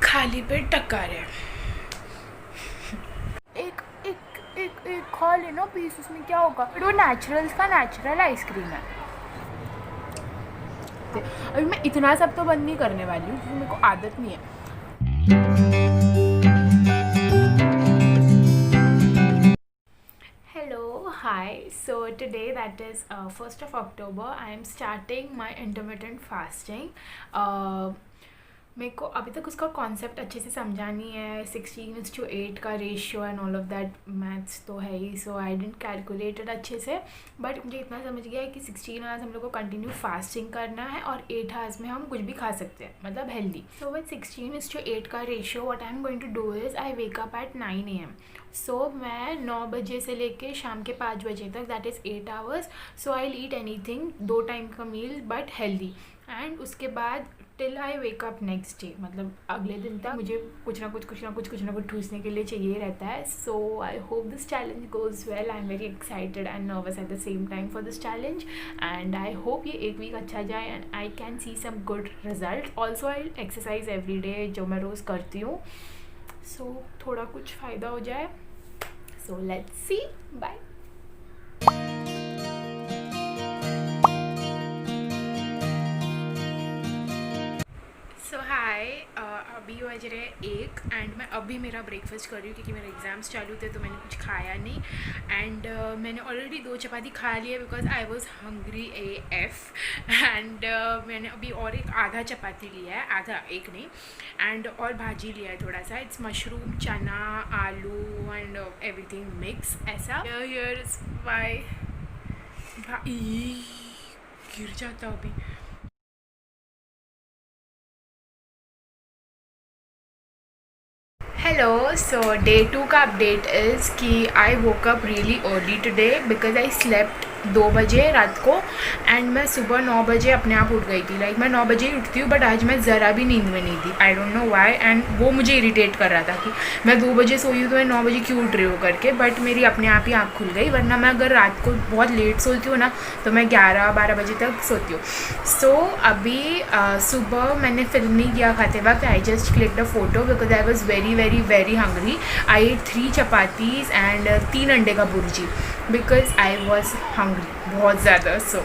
खाली पेट टक्का रहे। एक एक एक एक खा लेना पीस, उसमें क्या होगा। वो नेचुरल्स का नेचुरल आइसक्रीम है। अभी मैं इतना सब तो बंद नहीं करने वाली हूँ क्योंकि मेरे को आदत नहीं है। Hello, hi. So today, that is 1st of October, I am starting my intermittent fasting. मेरे को अभी तक उसका कॉन्सेप्ट अच्छे से समझा नहीं है। 16:8 का ratio and all of that maths तो है ही, सो आई डेंट कैलकुलेटेड अच्छे से। बट मुझे इतना समझ गया है कि 16 आवर्स हम लोग को कंटिन्यू फास्टिंग करना है और 8 आवर्स में हम कुछ भी खा सकते हैं, मतलब हेल्दी। सो विद 16:8 का ratio what I am going to do is I wake up at 9 AM। So मैं 9 बजे से लेके शाम के 5 बजे तक, that is 8 hours. So I eat anything, 2 time का मील बट हेल्दी। एंड उसके बाद till I wake up next day, मतलब अगले दिन तक मुझे कुछ ना कुछ ठूसने के लिए चाहिए रहता है। So I hope this challenge goes well. I am very excited and nervous at the same time for this challenge, and I hope ये 1 वीक अच्छा जाए and I can see some good result. Also I exercise every day, जो मैं रोज़ करती हूँ। सो थोड़ा कुछ फ़ायदा हो जाए। So let's see, bye. सो हाय, अभी बज रहे 1 एंड मैं अभी मेरा ब्रेकफास्ट कर रही हूँ क्योंकि मेरे एग्ज़ाम्स चालू थे तो मैंने कुछ खाया नहीं। एंड मैंने ऑलरेडी 2 चपाती खा ली है because I was hungry AF। And मैंने अभी और एक आधा चपाती लिया है, आधा, एक नहीं, एंड और भाजी लिया है थोड़ा सा। इट्स मशरूम, चना, आलू एंड एवरीथिंग मिक्स ऐसा। हियर इज माय, गिर जाता अभी। हेलो, सो डे 2 का अपडेट इज़ कि I woke up really early today because I slept 2 बजे रात को एंड मैं सुबह 9 बजे अपने आप उठ गई थी। लाइक मैं 9 बजे ही उठती हूँ बट आज मैं ज़रा भी नींद में नहीं थी। आई डोंट नो वाई, एंड वो मुझे इरिटेट कर रहा था कि मैं 2 बजे सोई हूँ तो मैं 9 बजे क्यों उठ रही हूँ करके। बट मेरी अपने आप ही आँख खुल गई, वरना मैं अगर रात को बहुत लेट सोती हूँ ना तो मैं 11-12 बजे तक सोती हूँ। सो अभी सुबह मैंने फिल्म नहीं किया खाते वक्त। I just clicked a photo because I was very hungry. I ate 3 chapatis and 3 अंडे का भुर्जी बिकॉज आई वॉज हंग्री बहुत ज़्यादा। सो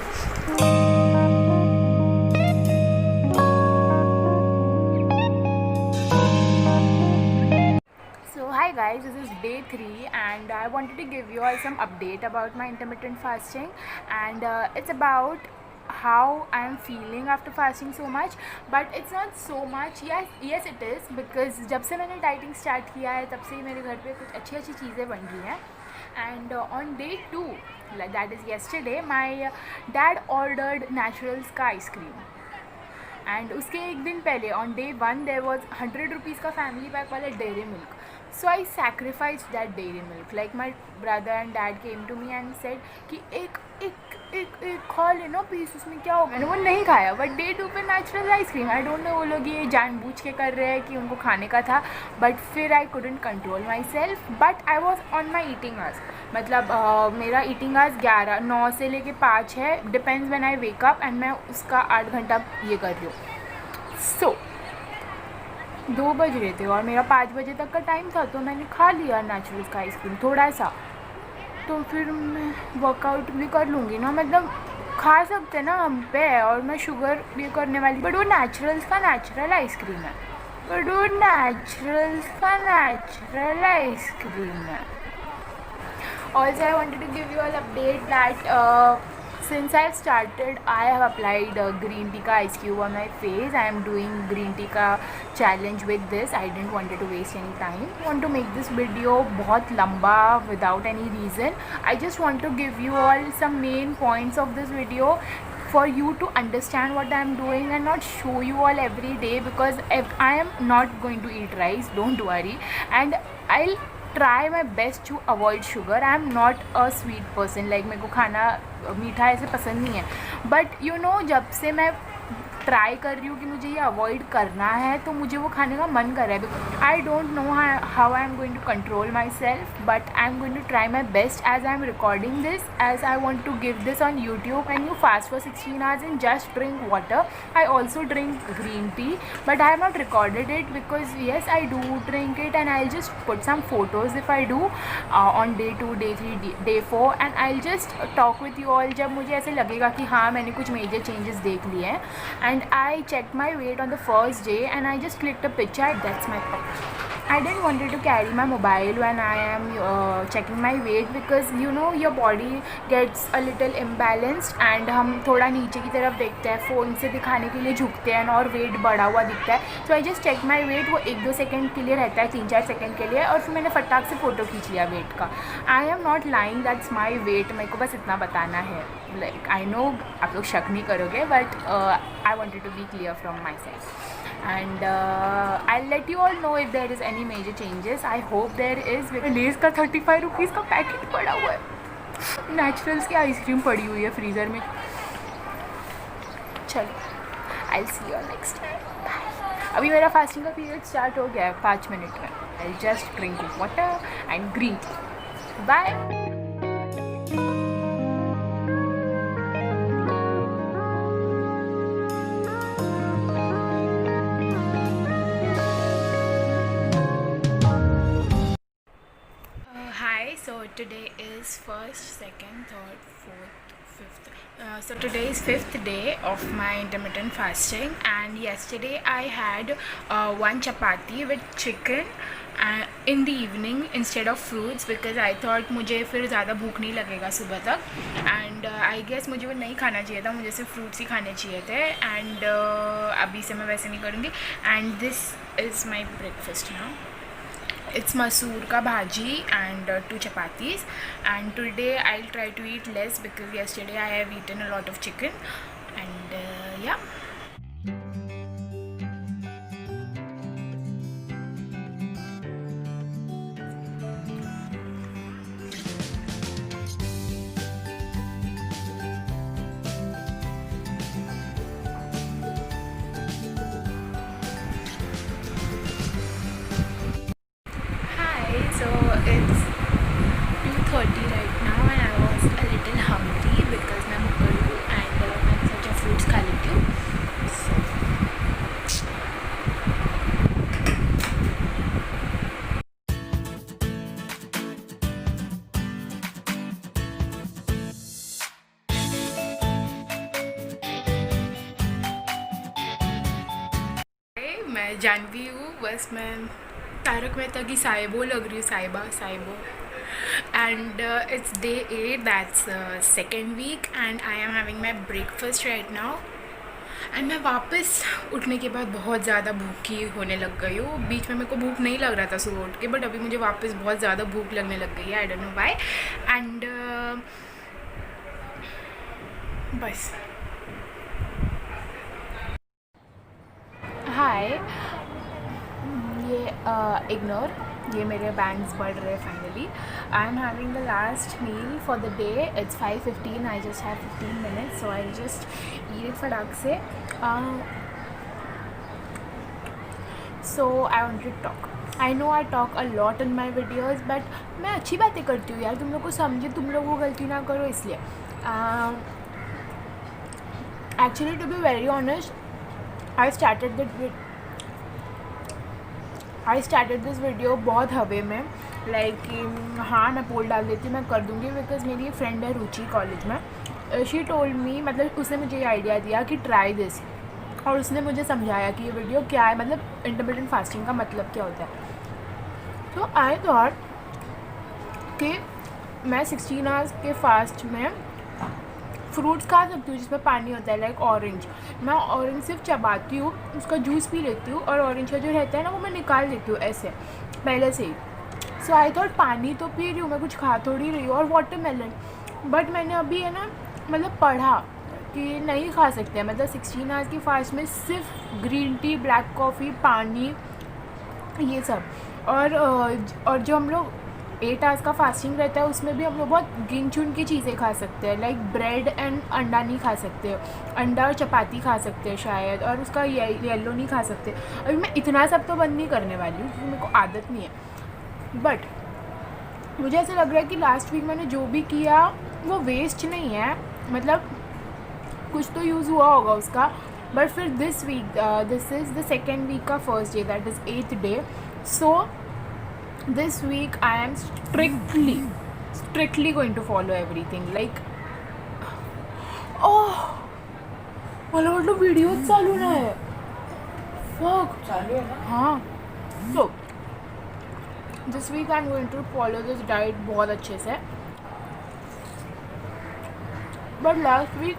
hi guys, this is day 3 and I wanted to give you all some update about my intermittent fasting, and it's about how I am feeling after fasting so much, but it's not so much. Yes it is, because जब से मैंने dieting start किया है तब से ही मेरे घर पे कुछ अच्छी चीज़ें बन रही हैं। And on day 2, that is yesterday, my dad ordered naturals का आइसक्रीम, एंड उसके एक दिन पहले on day 1 there was 100 rupees का फैमिली पैक वाला Dairy Milk. So I sacrifice that Dairy Milk. Like my brother and dad came to me and said कि एक एक एक एक खा लेना पीस, उसमें क्या होगा. मैंने वो नहीं खाया. बट डे 2 पे natural ice cream, I don't no वो लोग ये जानबूझ के कर रहे हैं कि उनको खाने का था. बट फिर I couldn't control myself. But I was on my eating hours. मतलब मेरा ईटिंग आवर्स 9 से लेके 5 है, depends when I wake up, and मैं उसका 8 घंटा ये कर रही हूँ. सो 2 बज रहे थे और मेरा 5 बजे तक का टाइम था, तो मैंने खा लिया नेचुरल्स का आइसक्रीम थोड़ा सा. तो फिर मैं वर्कआउट भी कर लूँगी ना, मतलब खा सकते ना हम पे, और मैं शुगर भी करने वाली. बट वो नेचुरल्स का नेचुरल आइसक्रीम है. बट वो नेचुरल्स का नेचुरल आइसक्रीम है. Also, I wanted to give you all update that since I've started, I have applied green tea ka ice cube on my face. I am doing green tea ka challenge with this. I didn't wanted to waste any time. I want to make this video बहुत लंबा without any reason. I just want to give you all some main points of this video for you to understand what I am doing and not show you all every day, because I am not going to eat rice, don't worry, and I'll try my best to avoid sugar. I am not a sweet person. Like मेरे को खाना मीठा ऐसे पसंद नहीं है. But you know, जब से मैं ट्राई कर रही हूँ कि मुझे ये अवॉइड करना है, तो मुझे वो खाने का मन कर रहा है. I don't know how I am going to control myself, but I am going to try my best as I am recording this, as I want to give this on YouTube. And you fast for 16 hours and just drink water. I also drink green tea, but I have not recorded it because yes, I do drink it, and I'll just put some photos if I do on day 2, day 3, day 4, and I'll just talk with you all जब मुझे ऐसे लगेगा कि हाँ मैंने कुछ major changes देख लिए हैं. And I checked my weight on the first day and I just clicked a picture. That's my picture. I didn't wanted to carry my mobile when I am checking my weight because you know your body gets a little imbalanced and हम थोड़ा नीचे की तरफ देखते हैं, phone से दिखाने के लिए झुकते हैं और वेट बढ़ा हुआ दिखता है. So I just check my weight. वो 1-2 सेकेंड के लिए रहता है, 3-4 सेकेंड के लिए, और फिर मैंने फटाक से फ़ोटो खींच लिया वेट का. I am not lying, that's my weight. मेरे को बस इतना बताना है. लाइक आई नो आप लोग शक नहीं करोगे, but I wanted to be clear from my side. And I'll let you all know if there is any major changes. I hope there is. लेज़ का 35 रुपीज़ का पैकेट पड़ा हुआ है. नेचुरल्स की आइसक्रीम पड़ी हुई है फ्रीज़र में. चलो, I'll see you all next time. Bye. अभी मेरा फास्टिंग का पीरियड स्टार्ट हो गया है 5 मिनट में. I'll just drink water and green tea. Bye. Hi, so today is 1st, 2nd, 3rd, 4th, 5th. So today is 5th day of my intermittent fasting, and yesterday I had 1 chapati with chicken in the evening instead of fruits because I thought मुझे फिर ज़्यादा भूख नहीं लगेगा सुबह तक. And I guess मुझे वो नहीं खाना चाहिए था, मुझे सिर्फ फ्रूट्स ही खाने चाहिए थे. And अभी से मैं वैसे नहीं करूँगी. And this is my breakfast now. It's masoor ka bhaji and 2 chapatis, and today I'll try to eat less because yesterday I have eaten a lot of chicken. And yeah. So it's 2:30 right now and I was a little hungry because मैं भूखी हूँ and मैंने सोचा fruits खा लेती हूँ. मैं जानवी हूँ, बस मैं तारक मेहता की साइबो लग रही हूँ. Saibo. And it's day 8, that's 2nd week, and I am having my breakfast right now. And मैं वापस उठने के बाद बहुत ज़्यादा भूखी होने लग गई हूँ. बीच में मेरे को भूख नहीं लग रहा था सुबह उठ के, बट अभी मुझे वापस बहुत ज़्यादा भूख लगने लग गई है. I don't know why. And बस. हाय, ये इग्नोर, ये मेरे बैंग्स बढ़ रहे हैं finally. I am having the last meal for the day. It's 5:15. I just have 15 minutes, so I just eat it फटाक से. So I want to talk. I know I talk a lot in my videos, but मैं अच्छी बातें करती हूँ यार. तुम लोग को समझे, तुम लोग वो गलती ना करो इसलिए. Actually to be very honest, I started this video बहुत हवे में, लाइक हाँ मैं पोल डाल देती, मैं कर दूँगी, बिकॉज मेरी एक फ्रेंड है रुचि कॉलेज में. शी टोल्ड मी, मतलब उसने मुझे ये आइडिया दिया कि ट्राई दिस, और उसने मुझे समझाया कि ये वीडियो क्या है, मतलब इंटरमिटेंट फास्टिंग का मतलब क्या होता है. तो आई थॉट कि मैं 16 आवर्स के फास्ट में फ्रूट्स खा सकती हूँ जिसमें पानी होता है, लाइक ऑरेंज. मैं ऑरेंज सिर्फ चबाती हूँ, उसका जूस पी लेती हूँ, और ऑरेंज का जो रहता है ना वो मैं निकाल लेती हूँ ऐसे पहले से ही. सो आई थॉट पानी तो पी रही हूँ मैं, कुछ खा थोड़ी रही हूँ, और वाटरमेलन. बट मैंने अभी है ना मतलब पढ़ा कि नहीं खा सकते, मतलब 16 आवर्स की फास्ट में सिर्फ ग्रीन टी, ब्लैक कॉफ़ी, पानी, ये सब. और जो हम लोग 8 आवर्स का फास्टिंग रहता है, उसमें भी हम लोग बहुत गिन चुन की चीज़ें खा सकते हैं, लाइक ब्रेड एंड अंडा नहीं खा सकते, अंडा और चपाती खा सकते हैं शायद, और उसका येलो नहीं खा सकते। अभी मैं इतना सब तो बंद नहीं करने वाली हूँ क्योंकि मेरे को आदत नहीं है, बट मुझे ऐसा लग रहा है कि लास्ट वीक मैंने जो भी किया वो वेस्ट नहीं है, मतलब कुछ तो यूज़ हुआ होगा उसका। बट फिर this week, this is the second week का first day, that is 8th day. So this week I am strictly going to follow everything, like मला वाटलं वीडियो चालू नाही आहे, फक चालू है ना? हाँ। so this week I am going to follow this diet बहुत अच्छे से, but last week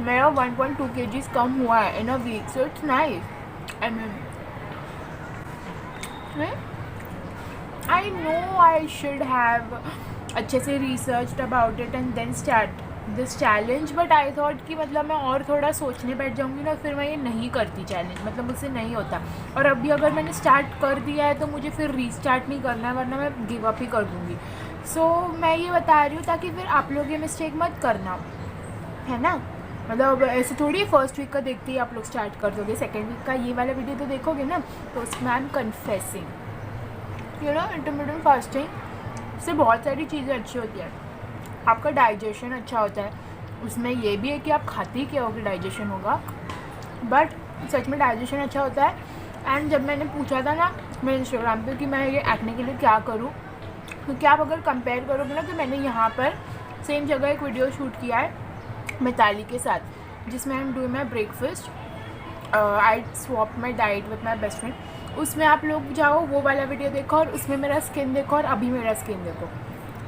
मेरा 1.2 kgs कम हुआ है in a week, so it's nice. I mean, I know I should have अच्छे से researched about it and then start this challenge, but I thought कि मतलब मैं और थोड़ा सोचने बैठ जाऊँगी ना, फिर मैं ये नहीं करती चैलेंज, मतलब मुझसे नहीं होता। और अभी अगर मैंने स्टार्ट कर दिया है तो मुझे फिर रीस्टार्ट नहीं करना है, वरना मैं गिव अप ही कर दूँगी। सो मैं ये बता रही हूँ ताकि फिर आप लोग ये मिस्टेक मत करना, है ना। मतलब ऐसे थोड़ी फर्स्ट वीक का देखते ही आप लोग स्टार्ट कर दोगे, सेकेंड वीक का ये वाला वीडियो तो देखोगे ना, तो उसमें I am confessing you know intermittent fasting से बहुत सारी चीज़ें अच्छी होती हैं। आपका डाइजेशन अच्छा होता है, उसमें ये भी है कि आप खाते ही क्या हो कि डाइजेशन होगा, बट सच में डाइजेशन अच्छा होता है। एंड जब मैंने पूछा था ना मेरे इंस्टाग्राम पे कि मैं ये एक्ने के लिए क्या करूँ, क्योंकि आप अगर कंपेयर करोगे ना, तो मैंने यहाँ पर सेम जगह एक वीडियो शूट किया है मिताली के साथ, जिसमें I am doing my breakfast, I swap my diet with my best friend. उसमें आप लोग जाओ, वो वाला वीडियो देखो और उसमें मेरा स्किन देखो और अभी मेरा स्किन देखो।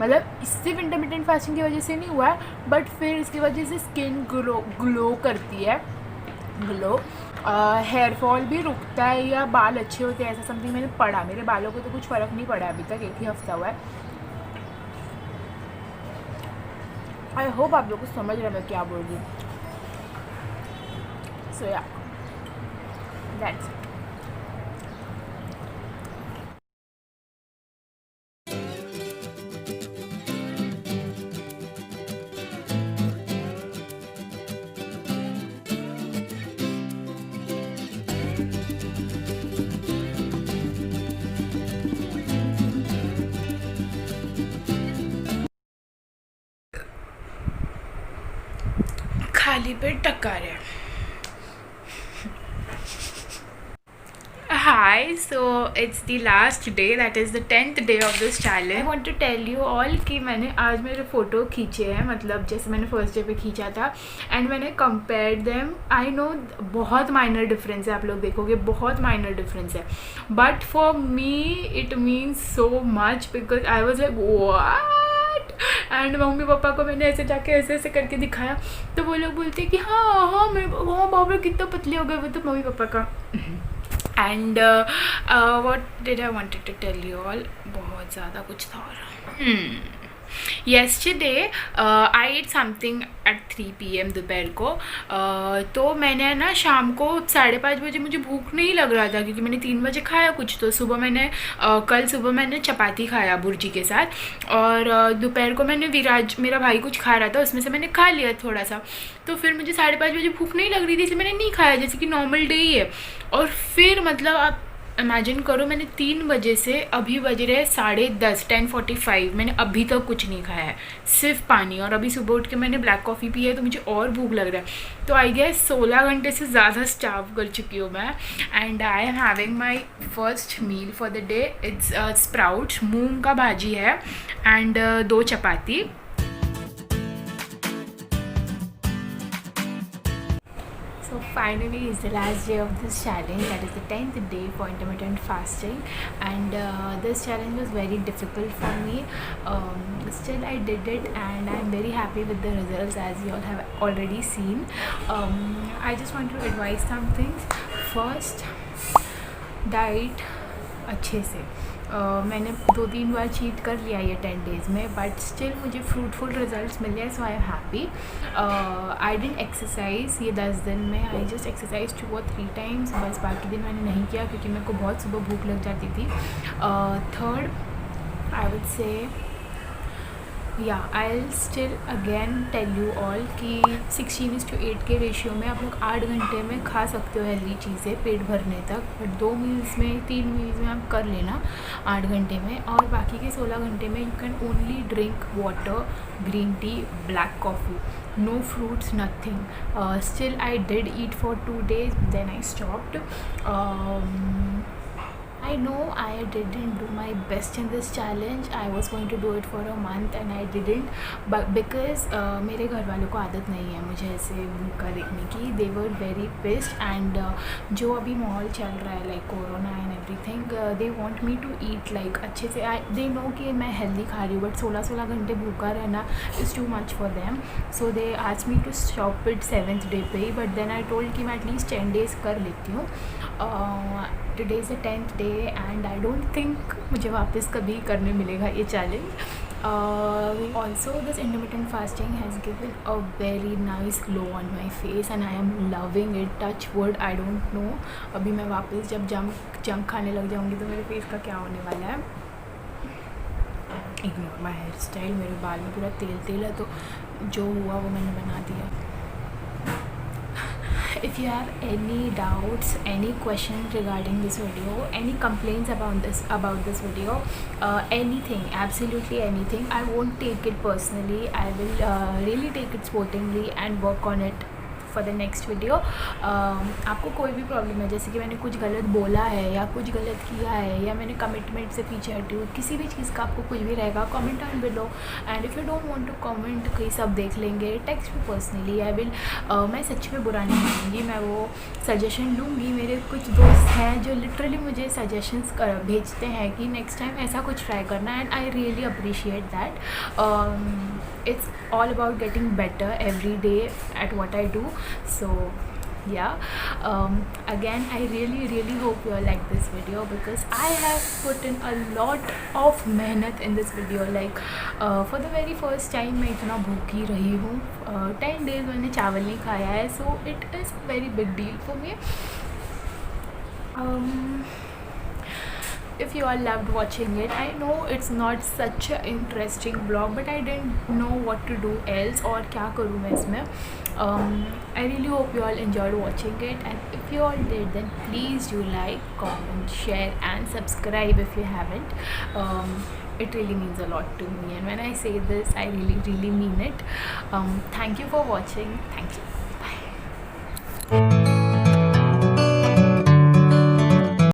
मतलब सिर्फ इंटरमिटेंट फास्टिंग की वजह से नहीं हुआ है, बट फिर इसकी वजह से स्किन ग्लो करती है, ग्लो, हेयर फॉल भी रुकता है या बाल अच्छे होते हैं, ऐसा समथिंग मैंने पढ़ा। मेरे बालों को तो कुछ फ़र्क नहीं पड़ा अभी तक, 1 ही हफ्ता हुआ है। आई होप आप लोग को समझ रहे मैं क्या बोल रही हूँ। सो या दैट्स खाली पेट टक्का रहे। Hi, so it's the last day, that is the 10th day of this challenge. I want to tell you all कि मैंने आज मेरे फ़ोटो खींचे हैं, मतलब जैसे मैंने फर्स्ट डे पे खींचा था, एंड मैंने कंपेयर देम। आई नो बहुत माइनर डिफरेंस है, आप लोग देखोगे बहुत माइनर डिफरेंस है, but for me it means so much because I was like what. And mummy papa को मैंने ऐसे जाके ऐसे ऐसे करके दिखाया, तो वो लोग बोलते कि हाँ मैं बाबा कितना पतले हो गए वो, तो मम्मी पापा का। And what did I wanted to tell you all, बहुत ज़्यादा कुछ था और yesterday I ate something at 3 PM दोपहर को, तो मैंने ना शाम को 5:30 बजे मुझे भूख नहीं लग रहा था क्योंकि मैंने 3 बजे खाया कुछ, तो सुबह मैंने कल सुबह मैंने चपाती खाया भुर्जी के साथ, और दोपहर को मैंने विराज मेरा भाई कुछ खा रहा था, उसमें से मैंने खा लिया थोड़ा सा, तो फिर मुझे 5:30 बजे भूख नहीं लग रही थी, इसलिए मैंने नहीं खाया, जैसे कि नॉर्मल डे ही है। और फिर मतलब आप इमेजिन करो, मैंने 3 बजे से अभी बज रहे 10:30, 10:45, मैंने अभी तक कुछ नहीं खाया है, सिर्फ पानी, और अभी सुबह उठ के मैंने ब्लैक कॉफ़ी पी है, तो मुझे और भूख लग रहा है। तो आई गेस 16 घंटे से ज़्यादा स्टार्व कर चुकी हूँ मैं, and I am having my first meal for the day. It's sprouts, मूंग का भाजी है, and 2 chapati. So finally it's the last day of this challenge, that is the 10th day for intermittent fasting, and this challenge was very difficult for me, still I did it and I'm very happy with the results, as you all have already seen. I just want to advise some things. First, diet अच्छे से, मैंने 2-3 बार cheat कर लिया ये 10 days में, but still मुझे fruitful results मिले हैं, so I am happy. I didn't exercise ये 10 दिन में. I just exercise 2 or 3 times, बस बाकी दिन मैंने नहीं किया क्योंकि मेरे को बहुत सुबह भूख लग जाती थी. Third, I would say I will still again tell you all कि 16:8 के रेशियो में आप लोग 8 घंटे में खा सकते हो हेल्दी चीज़ें पेट भरने तक. बट 2 मील्स में 3 मील्स में आप कर लेना 8 घंटे में, और बाकी के 16 घंटे में you can only drink water, green tea, black coffee, no fruits, nothing. Still I did eat for 2 days, then I stopped. I know I didn't do my best in this challenge. I was going to do it for a month and I didn't, but because मेरे घर वालों को आदत नहीं है मुझे ऐसे भूखा देखने की. They were very pissed and जो अभी माहौल चल रहा है like corona and everything, they want me to eat like अच्छे से. They know कि मैं हेल्दी खा रही हूँ, बट 16 घंटे भूखा रहना is too much for them. So they asked me to stop it 7th day पे, but then I told कि मैं at least 10 days कर लेती हूँ. Today is the 10th day and I don't think मुझे वापस कभी करने मिलेगा ये challenge. Also this intermittent fasting has given a very nice glow on my face and I am loving it. Touch wood, I don't know अभी मैं वापस जब जंक खाने लग जाऊँगी तो मेरे फेस का क्या होने वाला है. इग्नोर माई हेयर स्टाइल, मेरे बाल में पूरा तेल है तो जो हुआ वो मैंने बना दिया. If you have any doubts, any questions regarding this video, any complaints about this video, anything, absolutely anything, I won't take it personally. I will really take it sportingly and work on it for the next video. आपको कोई भी problem है, जैसे कि मैंने कुछ गलत बोला है या कुछ गलत किया है या मैंने कमिटमेंट से पीछे हटी हूँ, किसी भी चीज़ का आपको कुछ भी रहेगा, comment down below. And if you don't want to comment कि सब देख लेंगे, text me personally. I will मैं सच में बुरा नहीं मानूंगी, मैं वो सजेशन लूँगी. मेरे कुछ दोस्त हैं जो लिटरली मुझे सजेशंस भेजते हैं कि नेक्स्ट टाइम ऐसा कुछ ट्राई करना, and I really appreciate that. It's all about getting better every day at what I do. So again I really hope you all like this video because I have put in a lot of mehnat in this video. Like for the very first time मैं इतना भूखी रही हूँ. 10 days मैंने चावल नहीं खाया है, so it is a very big deal for me. If you all loved watching it, I know it's not such an interesting vlog, but I didn't know what to do else और क्या करूँ मैं इसमें. I really hope you all enjoyed watching it, and if you all did, then please do like, comment, share and subscribe if you haven't. It really means a lot to me, and when I say this I really mean it. Thank you for watching. Thank you. Bye.